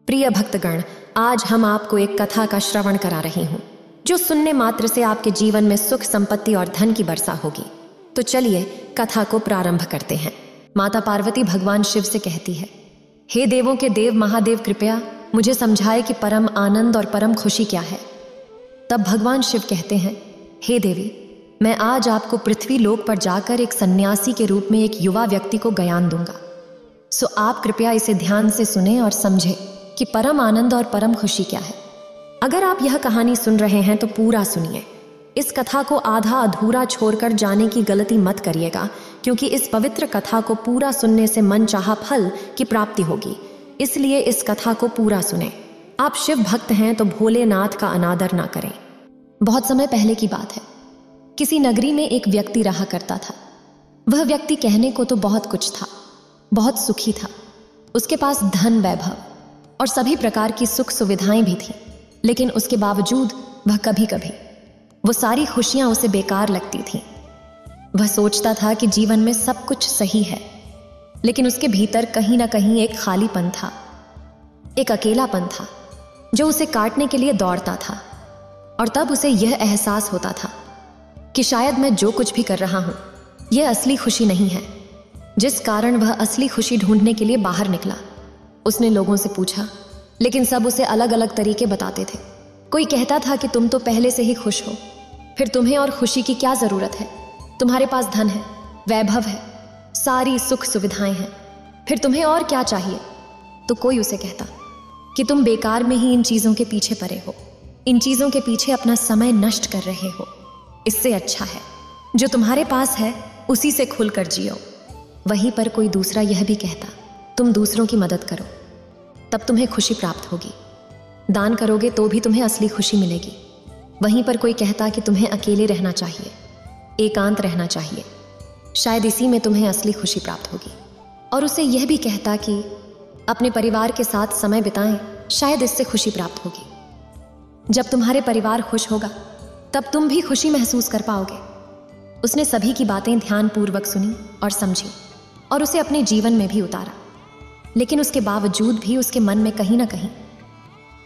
प्रिय भक्तगण, आज हम आपको एक कथा का श्रवण करा रही हूँ जो सुनने मात्र से आपके जीवन में सुख, संपत्ति और धन की वर्षा होगी। तो चलिए कथा को प्रारंभ करते हैं। माता पार्वती भगवान शिव से कहती है, हे देवों के देव महादेव, कृपया मुझे समझाए कि परम आनंद और परम खुशी क्या है। तब भगवान शिव कहते हैं, हे देवी, मैं आज आपको पृथ्वी लोक पर जाकर एक सन्यासी के रूप में एक युवा व्यक्ति को ज्ञान दूंगा। सो आप कृपया इसे ध्यान से सुने और समझे कि परम आनंद और परम खुशी क्या है। अगर आप यह कहानी सुन रहे हैं तो पूरा सुनिए। इस कथा को आधा अधूरा छोड़कर जाने की गलती मत करिएगा, क्योंकि इस पवित्र कथा को पूरा सुनने से मन चाहा फल की प्राप्ति होगी। इसलिए इस कथा को पूरा सुने। आप शिव भक्त हैं तो भोलेनाथ का अनादर ना करें। बहुत समय पहले की बात है। किसी नगरी में एक व्यक्ति रहा करता था। वह व्यक्ति कहने को तो बहुत कुछ था, बहुत सुखी था। उसके पास धन, वैभव और सभी प्रकार की सुख सुविधाएं भी थी, लेकिन उसके बावजूद वह कभी कभी वो सारी खुशियां उसे बेकार लगती थीं। वह सोचता था कि जीवन में सब कुछ सही है, लेकिन उसके भीतर कहीं ना कहीं एक खालीपन था, एक अकेलापन था जो उसे काटने के लिए दौड़ता था। और तब उसे यह एहसास होता था कि शायद मैं जो कुछ भी कर रहा हूं यह असली खुशी नहीं है, जिस कारण वह असली खुशी ढूंढने के लिए बाहर निकला। उसने लोगों से पूछा, लेकिन सब उसे अलग अलग तरीके बताते थे। कोई कहता था कि तुम तो पहले से ही खुश हो, फिर तुम्हें और खुशी की क्या जरूरत है। तुम्हारे पास धन है, वैभव है, सारी सुख सुविधाएं हैं, फिर तुम्हें और क्या चाहिए। तो कोई उसे कहता कि तुम बेकार में ही इन चीजों के पीछे पड़े हो, इन चीजों के पीछे अपना समय नष्ट कर रहे हो। इससे अच्छा है जो तुम्हारे पास है उसी से खुलकर जियो। वहीं पर कोई दूसरा यह भी कहता, तुम दूसरों की मदद करो, तब तुम्हें खुशी प्राप्त होगी। दान करोगे तो भी तुम्हें असली खुशी मिलेगी। वहीं पर कोई कहता कि तुम्हें अकेले रहना चाहिए, एकांत रहना चाहिए, शायद इसी में तुम्हें असली खुशी प्राप्त होगी। और उसे यह भी कहता कि अपने परिवार के साथ समय बिताएं, शायद इससे खुशी प्राप्त होगी। जब तुम्हारे परिवार खुश होगा तब तुम भी खुशी महसूस कर पाओगे। उसने सभी की बातें ध्यानपूर्वक सुनी और समझी और उसे अपने जीवन में भी उतारा। लेकिन उसके बावजूद भी उसके मन में कहीं ना कहीं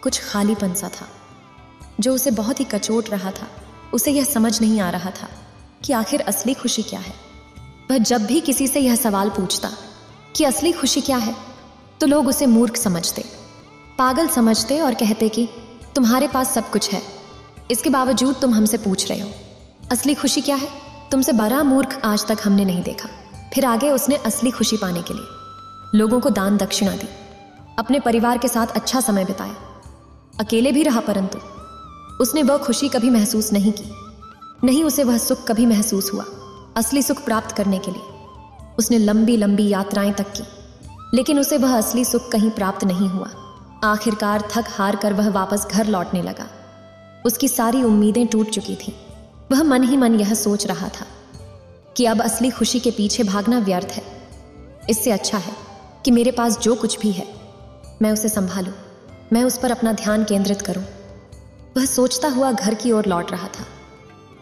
कुछ खालीपन सा था जो उसे बहुत ही कचोट रहा था। उसे यह समझ नहीं आ रहा था कि आखिर असली खुशी क्या है। वह जब भी किसी से यह सवाल पूछता कि असली खुशी क्या है, तो लोग उसे मूर्ख समझते, पागल समझते और कहते कि तुम्हारे पास सब कुछ है, इसके बावजूद तुम हमसे पूछ रहे हो असली खुशी क्या है। तुमसे बड़ा मूर्ख आज तक हमने नहीं देखा। फिर आगे उसने असली खुशी पाने के लिए लोगों को दान दक्षिणा दी, अपने परिवार के साथ अच्छा समय बिताया, अकेले भी रहा, परंतु उसने वह खुशी कभी महसूस नहीं की। नहीं, उसे वह सुख कभी महसूस हुआ। असली सुख प्राप्त करने के लिए उसने लंबी लंबी यात्राएं तक की, लेकिन उसे वह असली सुख कहीं प्राप्त नहीं हुआ। आखिरकार थक हार कर वह वापस घर लौटने लगा। उसकी सारी उम्मीदें टूट चुकी थीं। वह मन ही मन यह सोच रहा था कि अब असली खुशी के पीछे भागना व्यर्थ है। इससे अच्छा है कि मेरे पास जो कुछ भी है मैं उसे संभालूं, मैं उस पर अपना ध्यान केंद्रित करूं। वह सोचता हुआ घर की ओर लौट रहा था।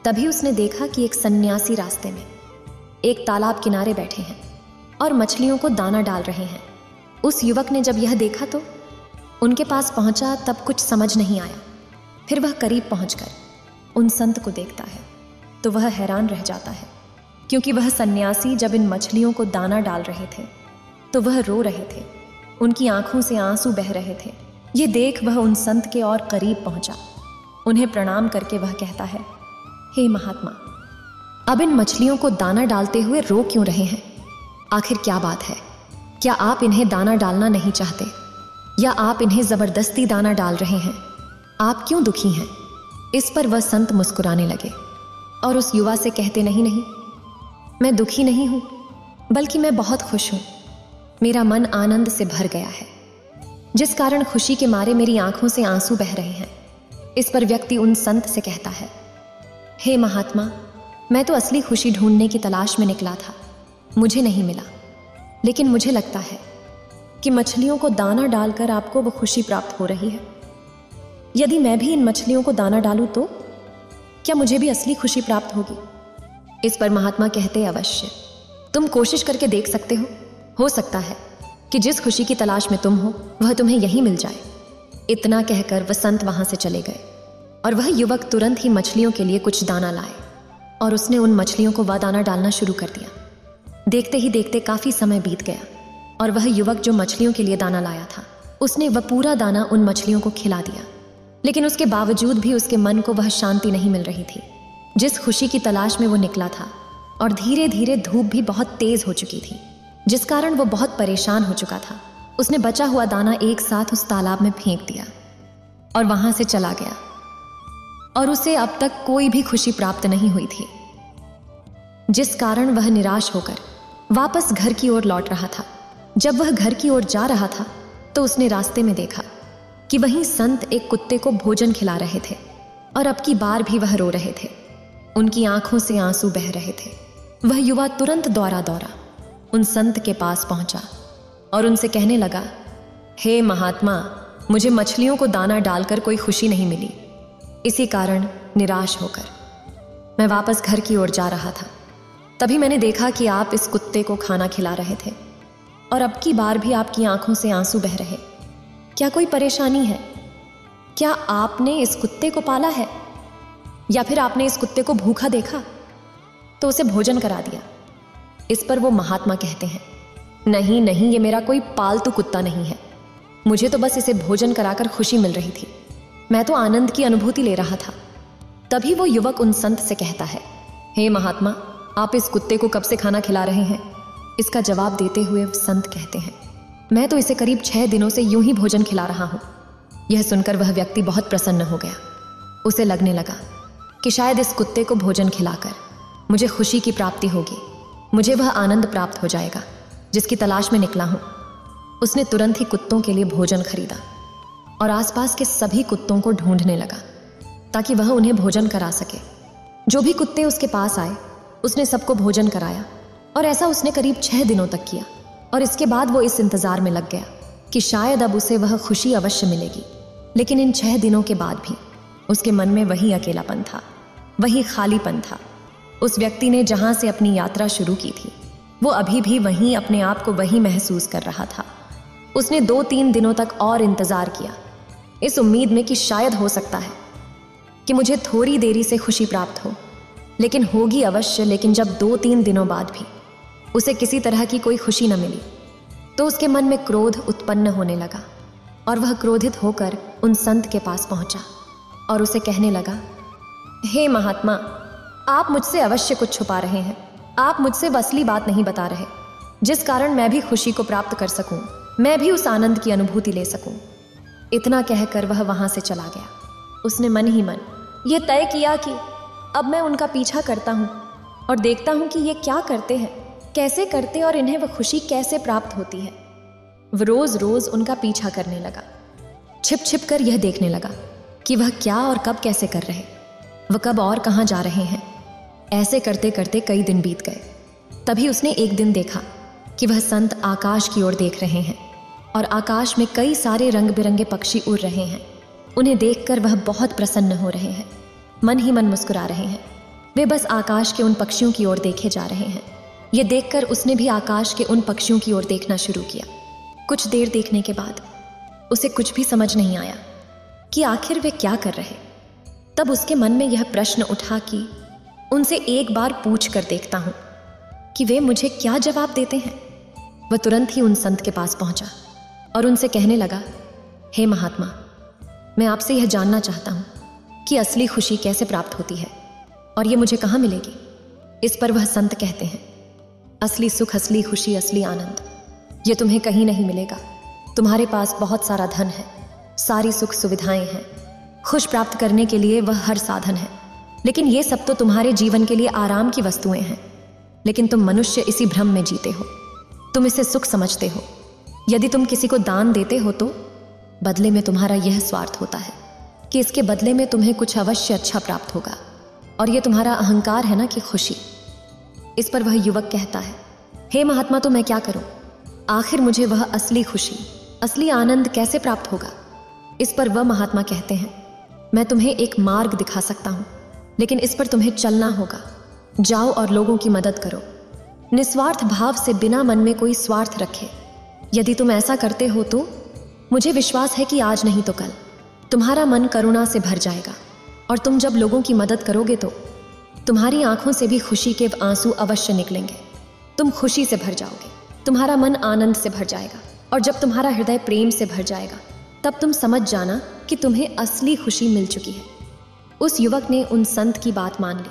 तभी उसने देखा कि एक सन्यासी रास्ते में एक तालाब किनारे बैठे हैं और मछलियों को दाना डाल रहे हैं। उस युवक ने जब यह देखा तो उनके पास पहुंचा। तब कुछ समझ नहीं आया। फिर वह करीब पहुंचकर उन संत को देखता है तो वह हैरान रह जाता है, क्योंकि वह सन्यासी जब इन मछलियों को दाना डाल रहे थे तो वह रो रहे थे। उनकी आंखों से आंसू बह रहे थे। ये देख वह उन संत के और करीब पहुंचा। उन्हें प्रणाम करके वह कहता है, हे महात्मा, अब इन मछलियों को दाना डालते हुए रो क्यों रहे हैं? आखिर क्या बात है? क्या आप इन्हें दाना डालना नहीं चाहते, या आप इन्हें जबरदस्ती दाना डाल रहे हैं? आप क्यों दुखी हैं? इस पर वह संत मुस्कुराने लगे और उस युवा से कहते, नहीं नहीं, मैं दुखी नहीं हूं, बल्कि मैं बहुत खुश हूं। मेरा मन आनंद से भर गया है, जिस कारण खुशी के मारे मेरी आंखों से आंसू बह रहे हैं। इस पर व्यक्ति उन संत से कहता है, हे महात्मा, मैं तो असली खुशी ढूंढने की तलाश में निकला था, मुझे नहीं मिला, लेकिन मुझे लगता है कि मछलियों को दाना डालकर आपको वो खुशी प्राप्त हो रही है। यदि मैं भी इन मछलियों को दाना डालूं तो क्या मुझे भी असली खुशी प्राप्त होगी? इस पर महात्मा कहते, अवश्य, तुम कोशिश करके देख सकते हो सकता है कि जिस खुशी की तलाश में तुम हो वह तुम्हें यहीं मिल जाए। इतना कहकर वसंत वहां से चले गए और वह युवक तुरंत ही मछलियों के लिए कुछ दाना लाए और उसने उन मछलियों को वह दाना डालना शुरू कर दिया। देखते ही देखते काफी समय बीत गया और वह युवक जो मछलियों के लिए दाना लाया था, उसने वह पूरा दाना उन मछलियों को खिला दिया। लेकिन उसके बावजूद भी उसके मन को वह शांति नहीं मिल रही थी जिस खुशी की तलाश में वो निकला था। और धीरे धीरे धूप भी बहुत तेज हो चुकी थी, जिस कारण वो बहुत परेशान हो चुका था। उसने बचा हुआ दाना एक साथ उस तालाब में फेंक दिया और वहां से चला गया और उसे अब तक कोई भी खुशी प्राप्त नहीं हुई थी, जिस कारण वह निराश होकर वापस घर की ओर लौट रहा था। जब वह घर की ओर जा रहा था तो उसने रास्ते में देखा कि वहीं संत एक कुत्ते को भोजन खिला रहे थे और अब की बार भी वह रो रहे थे। उनकी आंखों से आंसू बह रहे थे। वह युवा तुरंत दौड़ा उन संत के पास पहुंचा और उनसे कहने लगा, हे महात्मा, मुझे मछलियों को दाना डालकर कोई खुशी नहीं मिली। इसी कारण निराश होकर मैं वापस घर की ओर जा रहा था। तभी मैंने देखा कि आप इस कुत्ते को खाना खिला रहे थे और अब की बार भी आपकी आंखों से आंसू बह रहे। क्या कोई परेशानी है? क्या आपने इस कुत्ते को पाला है या फिर आपने इस कुत्ते को भूखा देखा तो उसे भोजन करा दिया? इस पर वो महात्मा कहते हैं, नहीं नहीं, ये मेरा कोई पालतू कुत्ता नहीं है। मुझे तो बस इसे भोजन कराकर खुशी मिल रही थी। मैं तो आनंद की अनुभूति ले रहा था। तभी वो युवक उन संत से कहता है, हे महात्मा, आप इस कुत्ते को कब से खाना खिला रहे हैं? इसका जवाब देते हुए संत कहते हैं, मैं तो इसे करीब 6 दिनों से यूं ही भोजन खिला रहा हूं। यह सुनकर वह व्यक्ति बहुत प्रसन्न हो गया। उसे लगने लगा कि शायद इस कुत्ते को भोजन खिलाकर मुझे खुशी की प्राप्ति होगी, मुझे वह आनंद प्राप्त हो जाएगा जिसकी तलाश में निकला हूं। उसने तुरंत ही कुत्तों के लिए भोजन खरीदा और आसपास के सभी कुत्तों को ढूंढने लगा ताकि वह उन्हें भोजन करा सके। जो भी कुत्ते उसके पास आए उसने सबको भोजन कराया और ऐसा उसने करीब 6 दिनों तक किया। और इसके बाद वो इस इंतजार में लग गया कि शायद अब उसे वह खुशी अवश्य मिलेगी। लेकिन इन 6 दिनों के बाद भी उसके मन में वही अकेलापन था, वही खालीपन था। उस व्यक्ति ने जहां से अपनी यात्रा शुरू की थी वो अभी भी वहीं अपने आप को वही महसूस कर रहा था। उसने 2-3 दिनों तक और इंतजार किया, इस उम्मीद में कि शायद हो सकता है कि मुझे थोड़ी देरी से खुशी प्राप्त हो, लेकिन होगी अवश्य। लेकिन जब 2-3 दिनों बाद भी उसे किसी तरह की कोई खुशी न मिली तो उसके मन में क्रोध उत्पन्न होने लगा और वह क्रोधित होकर उन संत के पास पहुंचा और उसे कहने लगा, हे महात्मा, आप मुझसे अवश्य कुछ छुपा रहे हैं। आप मुझसे असली बात नहीं बता रहे, जिस कारण मैं भी खुशी को प्राप्त कर सकूं, मैं भी उस आनंद की अनुभूति ले सकूं। इतना कहकर वह वहां से चला गया। उसने मन ही मन यह तय किया कि अब मैं उनका पीछा करता हूं और देखता हूं कि ये क्या करते हैं, कैसे करते और इन्हें वह खुशी कैसे प्राप्त होती है। वह रोज रोज उनका पीछा करने लगा, छिप छिप कर यह देखने लगा कि वह क्या और कब कैसे कर रहे, वह कब और कहां जा रहे हैं। ऐसे करते करते कई दिन बीत गए। तभी उसने एक दिन देखा कि वह संत आकाश की ओर देख रहे हैं और आकाश में कई सारे रंग बिरंगे पक्षी उड़ रहे हैं। उन्हें देखकर वह बहुत प्रसन्न हो रहे हैं, मन ही मन मुस्कुरा रहे हैं। वे बस आकाश के उन पक्षियों की ओर देखे जा रहे हैं। ये देखकर उसने भी आकाश के उन पक्षियों की ओर देखना शुरू किया। कुछ देर देखने के बाद उसे कुछ भी समझ नहीं आया कि आखिर वे क्या कर रहे। तब उसके मन में यह प्रश्न उठा कि उनसे एक बार पूछ कर देखता हूं कि वे मुझे क्या जवाब देते हैं। वह तुरंत ही उन संत के पास पहुंचा और उनसे कहने लगा, हे महात्मा, मैं आपसे यह जानना चाहता हूं कि असली खुशी कैसे प्राप्त होती है और ये मुझे कहाँ मिलेगी। इस पर वह संत कहते हैं, असली सुख, असली खुशी, असली आनंद ये तुम्हें कहीं नहीं मिलेगा। तुम्हारे पास बहुत सारा धन है, सारी सुख सुविधाएं हैं, खुश प्राप्त करने के लिए वह हर साधन है, लेकिन ये सब तो तुम्हारे जीवन के लिए आराम की वस्तुएं हैं। लेकिन तुम मनुष्य इसी भ्रम में जीते हो, तुम इसे सुख समझते हो। यदि तुम किसी को दान देते हो तो बदले में तुम्हारा यह स्वार्थ होता है कि इसके बदले में तुम्हें कुछ अवश्य अच्छा प्राप्त होगा, और यह तुम्हारा अहंकार है ना कि खुशी। इस पर वह युवक कहता है, हे महात्मा, तो मैं क्या करूं? आखिर मुझे वह असली खुशी, असली आनंद कैसे प्राप्त होगा? इस पर वह महात्मा कहते हैं, मैं तुम्हें एक मार्ग दिखा सकता हूं, लेकिन इस पर तुम्हें चलना होगा। जाओ और लोगों की मदद करो, निस्वार्थ भाव से, बिना मन में कोई स्वार्थ रखे। यदि तुम ऐसा करते हो तो मुझे विश्वास है कि आज नहीं तो कल तुम्हारा मन करुणा से भर जाएगा, और तुम जब लोगों की मदद करोगे तो तुम्हारी आंखों से भी खुशी के आंसू अवश्य निकलेंगे। तुम खुशी से भर जाओगे, तुम्हारा मन आनंद से भर जाएगा, और जब तुम्हारा हृदय प्रेम से भर जाएगा तब तुम समझ जाना कि तुम्हें असली खुशी मिल चुकी है। उस युवक ने उन संत की बात मान ली,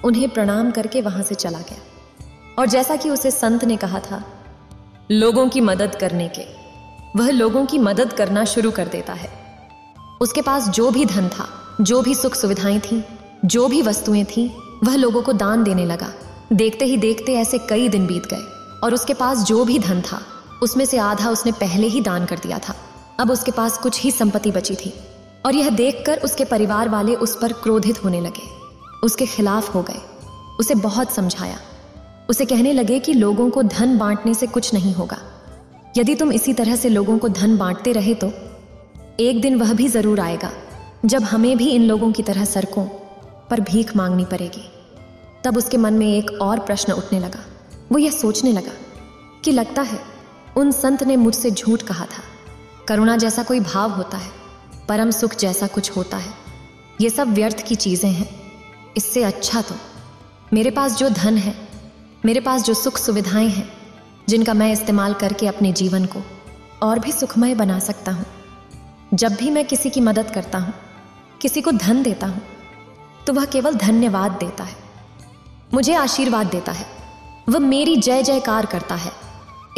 उन्हें प्रणाम करके वहां से चला गया। और जैसा कि उसे संत ने कहा था, लोगों की मदद करने के वह लोगों की मदद करना शुरू कर देता है। उसके पास जो भी धन था, जो भी सुख सुविधाएं थीं, जो भी वस्तुएं थीं, वह लोगों को दान देने लगा। देखते ही देखते ऐसे कई दिन बीत गए, और उसके पास जो भी धन था उसमें से आधा उसने पहले ही दान कर दिया था। अब उसके पास कुछ ही संपत्ति बची थी, और यह देखकर उसके परिवार वाले उस पर क्रोधित होने लगे, उसके खिलाफ हो गए। उसे बहुत समझाया, उसे कहने लगे कि लोगों को धन बांटने से कुछ नहीं होगा। यदि तुम इसी तरह से लोगों को धन बांटते रहे तो एक दिन वह भी जरूर आएगा जब हमें भी इन लोगों की तरह सड़कों पर भीख मांगनी पड़ेगी। तब उसके मन में एक और प्रश्न उठने लगा। वो यह सोचने लगा कि लगता है उन संत ने मुझसे झूठ कहा था। करुणा जैसा कोई भाव होता है, परम सुख जैसा कुछ होता है, ये सब व्यर्थ की चीजें हैं। इससे अच्छा तो मेरे पास जो धन है, मेरे पास जो सुख सुविधाएं हैं, जिनका मैं इस्तेमाल करके अपने जीवन को और भी सुखमय बना सकता हूँ। जब भी मैं किसी की मदद करता हूँ, किसी को धन देता हूँ, तो वह केवल धन्यवाद देता है, मुझे आशीर्वाद देता है, वह मेरी जय जयकार करता है,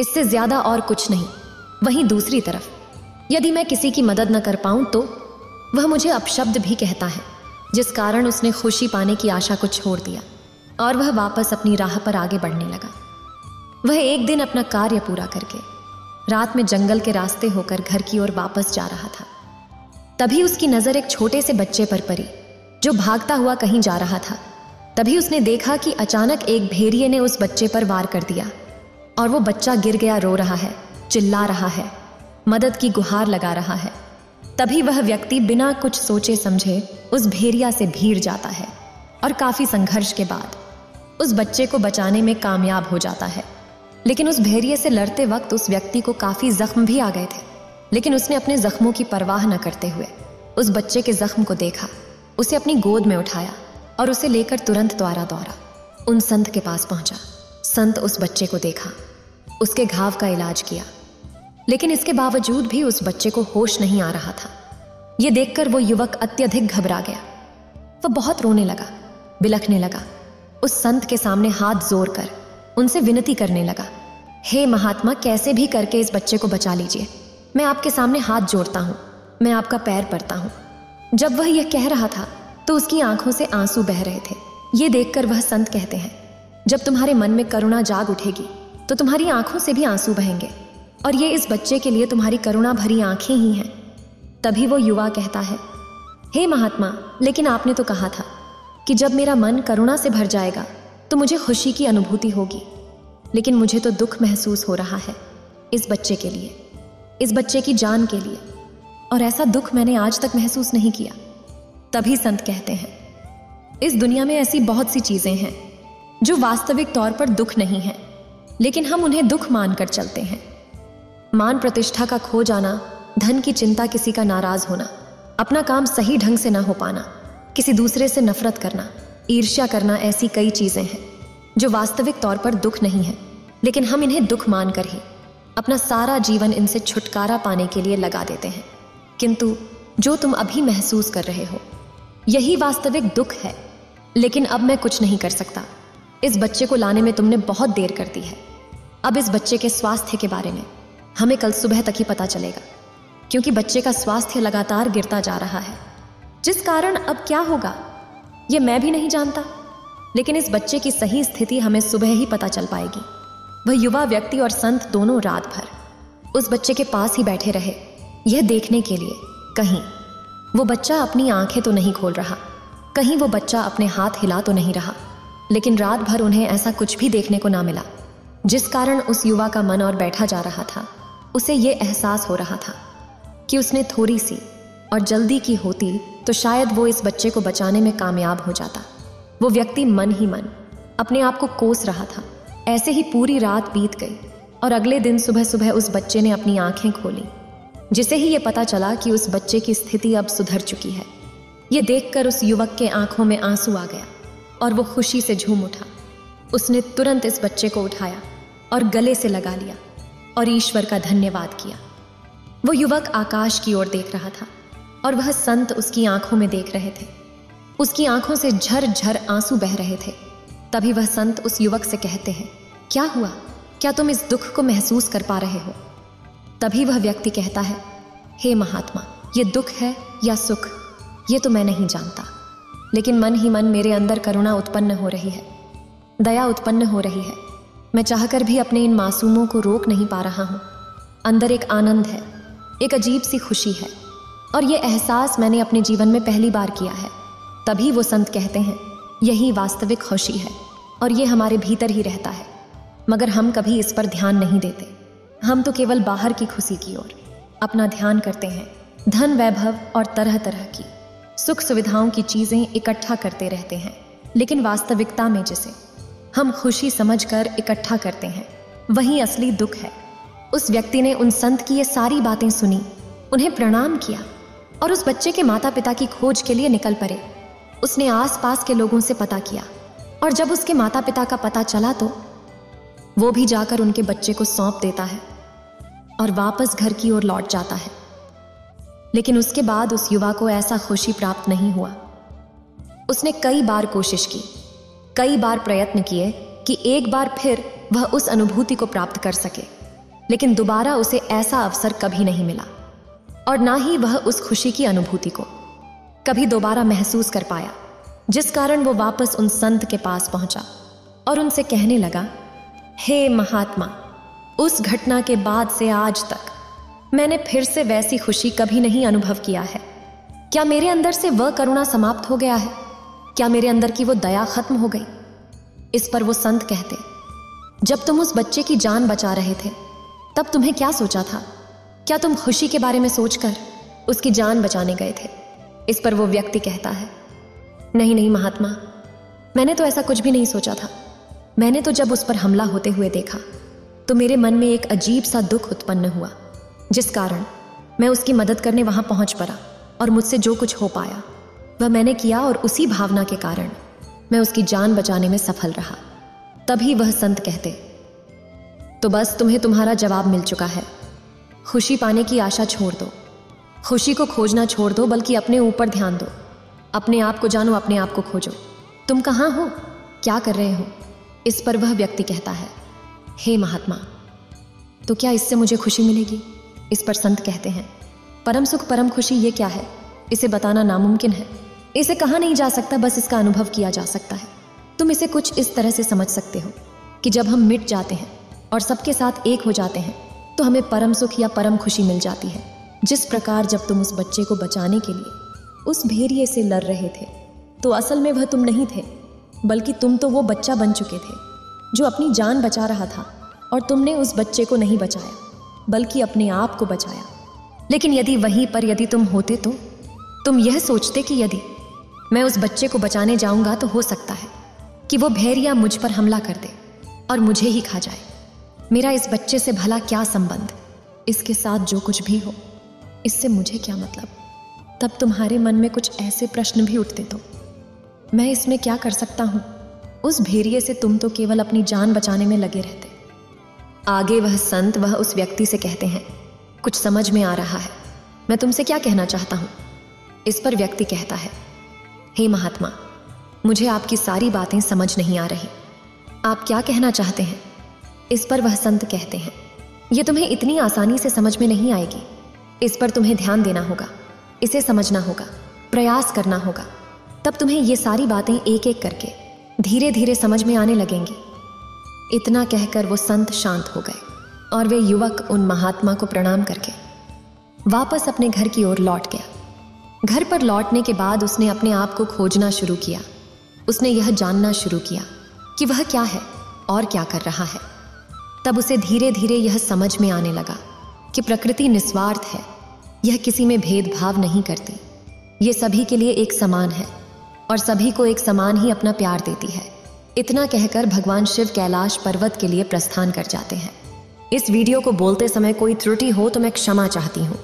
इससे ज्यादा और कुछ नहीं। वहीं दूसरी तरफ यदि मैं किसी की मदद न कर पाऊं तो वह मुझे अपशब्द भी कहता है, जिस कारण उसने खुशी पाने की आशा को छोड़ दिया और वह वापस अपनी राह पर आगे बढ़ने लगा। वह एक दिन अपना कार्य पूरा करके रात में जंगल के रास्ते होकर घर की ओर वापस जा रहा था। तभी उसकी नजर एक छोटे से बच्चे पर पड़ी जो भागता हुआ कहीं जा रहा था। तभी उसने देखा कि अचानक एक भेड़िए ने उस बच्चे पर वार कर दिया और वो बच्चा गिर गया, रो रहा है, चिल्ला रहा है, मदद की गुहार लगा रहा है। तभी वह व्यक्ति बिना कुछ सोचे समझे उस भेड़िया से भीड़ जाता है और काफी संघर्ष के बाद उस बच्चे को बचाने में कामयाब हो जाता है। लेकिन उस भेड़िए से लड़ते वक्त उस व्यक्ति को काफी जख्म भी आ गए थे, लेकिन उसने अपने जख्मों की परवाह न करते हुए उस बच्चे के जख्म को देखा, उसे अपनी गोद में उठाया और उसे लेकर तुरंत दौड़ा उन संत के पास पहुंचा। संत उस बच्चे को देखा, उसके घाव का इलाज किया, लेकिन इसके बावजूद भी उस बच्चे को होश नहीं आ रहा था। यह देखकर वो युवक अत्यधिक घबरा गया। वह बहुत रोने लगा, बिलखने लगा, उस संत के सामने हाथ जोड़ कर उनसे विनती करने लगा, हे महात्मा, कैसे भी करके इस बच्चे को बचा लीजिए, मैं आपके सामने हाथ जोड़ता हूँ, मैं आपका पैर पड़ता हूँ। जब वह यह कह रहा था तो उसकी आंखों से आंसू बह रहे थे। ये देखकर वह संत कहते हैं, जब तुम्हारे मन में करुणा जाग उठेगी तो तुम्हारी आंखों से भी आंसू बहेंगे, और ये इस बच्चे के लिए तुम्हारी करुणा भरी आंखें ही हैं। तभी वो युवा कहता है, हे महात्मा, लेकिन आपने तो कहा था कि जब मेरा मन करुणा से भर जाएगा तो मुझे खुशी की अनुभूति होगी, लेकिन मुझे तो दुख महसूस हो रहा है इस बच्चे के लिए, इस बच्चे की जान के लिए, और ऐसा दुख मैंने आज तक महसूस नहीं किया। तभी संत कहते हैं, इस दुनिया में ऐसी बहुत सी चीजें हैं जो वास्तविक तौर पर दुख नहीं है, लेकिन हम उन्हें दुख मानकर चलते हैं। मान प्रतिष्ठा का खो जाना, धन की चिंता, किसी का नाराज होना, अपना काम सही ढंग से ना हो पाना, किसी दूसरे से नफरत करना, ईर्ष्या करना, ऐसी कई चीजें हैं जो वास्तविक तौर पर दुख नहीं है, लेकिन हम इन्हें दुख मानकर ही अपना सारा जीवन इनसे छुटकारा पाने के लिए लगा देते हैं। किंतु जो तुम अभी महसूस कर रहे हो यही वास्तविक दुख है। लेकिन अब मैं कुछ नहीं कर सकता। इस बच्चे को लाने में तुमने बहुत देर कर दी है। अब इस बच्चे के स्वास्थ्य के बारे में हमें कल सुबह तक ही पता चलेगा, क्योंकि बच्चे का स्वास्थ्य लगातार गिरता जा रहा है, जिस कारण अब क्या होगा ये मैं भी नहीं जानता, लेकिन इस बच्चे की सही स्थिति हमें सुबह ही पता चल पाएगी। वह युवा व्यक्ति और संत दोनों रात भर उस बच्चे के पास ही बैठे रहे, यह देखने के लिए कहीं वो बच्चा अपनी आंखें तो नहीं खोल रहा, कहीं वो बच्चा अपने हाथ हिला तो नहीं रहा। लेकिन रात भर उन्हें ऐसा कुछ भी देखने को ना मिला, जिस कारण उस युवा का मन और बैठा जा रहा था। उसे ये एहसास हो रहा था कि उसने थोड़ी सी और जल्दी की होती तो शायद वो इस बच्चे को बचाने में कामयाब हो जाता। वो व्यक्ति मन ही मन अपने आप को कोस रहा था। ऐसे ही पूरी रात बीत गई और अगले दिन सुबह सुबह उस बच्चे ने अपनी आंखें खोली। जिसे ही ये पता चला कि उस बच्चे की स्थिति अब सुधर चुकी है। ये देखकर उस युवक के आंखों में आंसू आ गया और वो खुशी से झूम उठा। उसने तुरंत इस बच्चे को उठाया और गले से लगा लिया और ईश्वर का धन्यवाद किया। वो युवक आकाश की ओर देख रहा था और वह संत उसकी आंखों में देख रहे थे। उसकी आंखों से झरझर आंसू बह रहे थे। तभी वह संत उस युवक से कहते हैं, क्या हुआ? क्या तुम इस दुख को महसूस कर पा रहे हो? तभी वह व्यक्ति कहता है, हे महात्मा, ये दुख है या सुख ये तो मैं नहीं जानता, लेकिन मन ही मन मेरे अंदर करुणा उत्पन्न हो रही है, दया उत्पन्न हो रही है। मैं चाहकर भी अपने इन मासूमों को रोक नहीं पा रहा हूँ। अंदर एक आनंद है, एक अजीब सी खुशी है, और ये एहसास मैंने अपने जीवन में पहली बार किया है। तभी वो संत कहते हैं, यही वास्तविक खुशी है और ये हमारे भीतर ही रहता है, मगर हम कभी इस पर ध्यान नहीं देते। हम तो केवल बाहर की खुशी की ओर अपना ध्यान करते हैं, धन वैभव और तरह तरह की सुख सुविधाओं की चीजें इकट्ठा करते रहते हैं, लेकिन वास्तविकता में जिसे हम खुशी समझकर इकट्ठा करते हैं वही असली दुख है। उस व्यक्ति ने उन संत की ये सारी बातें सुनी, उन्हें प्रणाम किया और उस बच्चे के माता पिता की खोज के लिए निकल पड़े। उसने आसपास के लोगों से पता किया और जब उसके माता पिता का पता चला तो वो भी जाकर उनके बच्चे को सौंप देता है और वापस घर की ओर लौट जाता है। लेकिन उसके बाद उस युवा को ऐसा खुशी प्राप्त नहीं हुआ। उसने कई बार कोशिश की, कई बार प्रयत्न किए कि एक बार फिर वह उस अनुभूति को प्राप्त कर सके, लेकिन दोबारा उसे ऐसा अवसर कभी नहीं मिला और ना ही वह उस खुशी की अनुभूति को कभी दोबारा महसूस कर पाया, जिस कारण वो वापस उन संत के पास पहुंचा और उनसे कहने लगा, हे महात्मा, उस घटना के बाद से आज तक मैंने फिर से वैसी खुशी कभी नहीं अनुभव किया है। क्या मेरे अंदर से वह करुणा समाप्त हो गया है? क्या मेरे अंदर की वो दया खत्म हो गई? इस पर वो संत कहते, जब तुम उस बच्चे की जान बचा रहे थे तब तुम्हें क्या सोचा था? क्या तुम खुशी के बारे में सोचकर उसकी जान बचाने गए थे? इस पर वो व्यक्ति कहता है, नहीं नहीं महात्मा, मैंने तो ऐसा कुछ भी नहीं सोचा था। मैंने तो जब उस पर हमला होते हुए देखा तो मेरे मन में एक अजीब सा दुख उत्पन्न हुआ, जिस कारण मैं उसकी मदद करने वहां पहुंच पड़ा और मुझसे जो कुछ हो पाया वह मैंने किया और उसी भावना के कारण मैं उसकी जान बचाने में सफल रहा। तभी वह संत कहते, तो बस तुम्हें तुम्हारा जवाब मिल चुका है। खुशी पाने की आशा छोड़ दो, खुशी को खोजना छोड़ दो, बल्कि अपने ऊपर ध्यान दो। अपने आप को जानो, अपने आप को खोजो। तुम कहाँ हो? क्या कर रहे हो? इस पर वह व्यक्ति कहता है, हे महात्मा, तो क्या इससे मुझे खुशी मिलेगी? इस पर संत कहते हैं, परम सुख परम खुशी ये क्या है? इसे बताना नामुमकिन है। इसे कहा नहीं जा सकता, बस इसका अनुभव किया जा सकता है। तुम इसे कुछ इस तरह से समझ सकते हो कि जब हम मिट जाते हैं और सबके साथ एक हो जाते हैं तो हमें परम सुख या परम खुशी मिल जाती है। जिस प्रकार जब तुम उस बच्चे को बचाने के लिए उस भेड़िए से लड़ रहे थे तो असल में वह तुम नहीं थे, बल्कि तुम तो वो बच्चा बन चुके थे जो अपनी जान बचा रहा था, और तुमने उस बच्चे को नहीं बचाया बल्कि अपने आप को बचाया। लेकिन यदि वहीं पर यदि तुम होते तो तुम यह सोचते कि यदि मैं उस बच्चे को बचाने जाऊंगा तो हो सकता है कि वो भेड़िया मुझ पर हमला कर दे और मुझे ही खा जाए। मेरा इस बच्चे से भला क्या संबंध? इसके साथ जो कुछ भी हो इससे मुझे क्या मतलब? तब तुम्हारे मन में कुछ ऐसे प्रश्न भी उठते तो मैं इसमें क्या कर सकता हूँ? उस भेड़िए से तुम तो केवल अपनी जान बचाने में लगे रहते। आगे वह संत वह उस व्यक्ति से कहते हैं, कुछ समझ में आ रहा है, मैं तुमसे क्या कहना चाहता हूँ? इस पर व्यक्ति कहता है, हे महात्मा, मुझे आपकी सारी बातें समझ नहीं आ रही। आप क्या कहना चाहते हैं? इस पर वह संत कहते हैं, यह तुम्हें इतनी आसानी से समझ में नहीं आएगी। इस पर तुम्हें ध्यान देना होगा, इसे समझना होगा, प्रयास करना होगा, तब तुम्हें ये सारी बातें एक एक करके धीरे धीरे समझ में आने लगेंगी। इतना कहकर वो संत शांत हो गए और वे युवक उन महात्मा को प्रणाम करके वापस अपने घर की ओर लौट गया। घर पर लौटने के बाद उसने अपने आप को खोजना शुरू किया। उसने यह जानना शुरू किया कि वह क्या है और क्या कर रहा है। तब उसे धीरे धीरे यह समझ में आने लगा कि प्रकृति निस्वार्थ है, यह किसी में भेदभाव नहीं करती, ये सभी के लिए एक समान है और सभी को एक समान ही अपना प्यार देती है। इतना कहकर भगवान शिव कैलाश पर्वत के लिए प्रस्थान कर जाते हैं। इस वीडियो को बोलते समय कोई त्रुटि हो तो मैं क्षमा चाहती हूँ।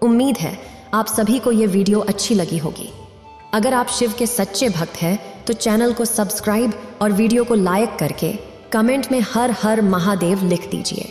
उम्मीद है आप सभी को ये वीडियो अच्छी लगी होगी। अगर आप शिव के सच्चे भक्त हैं तो चैनल को सब्सक्राइब और वीडियो को लाइक करके कमेंट में हर हर महादेव लिख दीजिए।